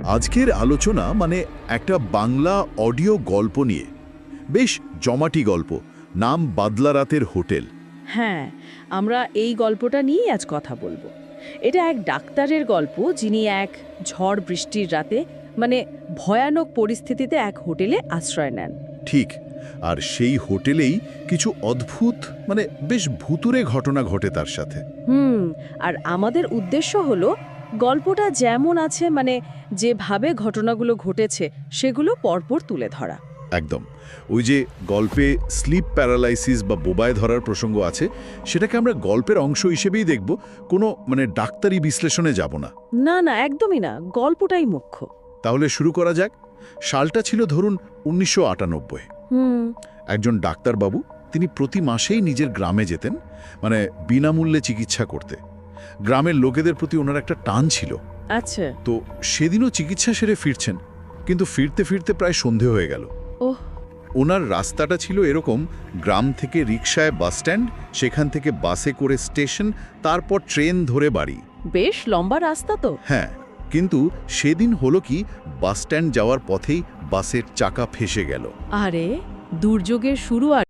আজকের আলোচনা একটা বাংলা অডিও গল্প নিয়ে। বেশ জমাটি গল্প। নাম বাদলা রাতের হোটেল। হ্যাঁ, আমরা এই গল্পটা নিয়েই আজ কথা বলবো। এটা এক ডাক্তারের গল্প, যিনি এক ঝড় বৃষ্টির রাতে ভয়ানক পরিস্থিতিতে এক হোটেলে আশ্রয় নেন। ঠিক। আর সেই হোটেলেই কিছু অদ্ভুত বেশ ভুতুড়ে ঘটনা ঘটে তার সাথে। আর আমাদের উদ্দেশ্য হলো গল্পটা যেমন আছে যেভাবে ঘটনাগুলো ঘটেছে সেগুলো পরপর তুলে ধরা। একদম। ওই যে গল্পে স্লিপ প্যারালাইসিস বা বোবায় ধরার প্রসঙ্গ আছে, সেটাকে আমরা গল্পের অংশ হিসেবেই দেখব, কোনো ডাক্তারি বিশ্লেষণে যাব না। না না, একদমই না, গল্পটাই মুখ্য। তাহলে শুরু করা যাক। সালটা ছিল ধরুন 1998। একজন ডাক্তারবাবু, তিনি প্রতি মাসেই নিজের গ্রামে যেতেন, বিনামূল্যে চিকিৎসা করতে। গ্রামের লোকেদের প্রতি ওনার একটা টান ছিল। আচ্ছা। তো সেদিনও চিকিৎসা সেরে ফিরছেন, কিন্তু ফিরতে ফিরতে প্রায় সন্ধে হয়ে গেল। ওহ। ওনার রাস্তাটা ছিল এরকম: গ্রাম থেকে রিকশায় বাসস্ট্যান্ড, সেখান থেকে বাসে করে স্টেশন, তারপর ট্রেন ধরে বাড়ি। বেশ লম্বা রাস্তা তো। হ্যাঁ, কিন্তু সেদিন হলো কি, বাসস্ট্যান্ড যাওয়ার পথেই বাসের চাকা ফেসে গেল। আরে, দুর্যোগের শুরু। আর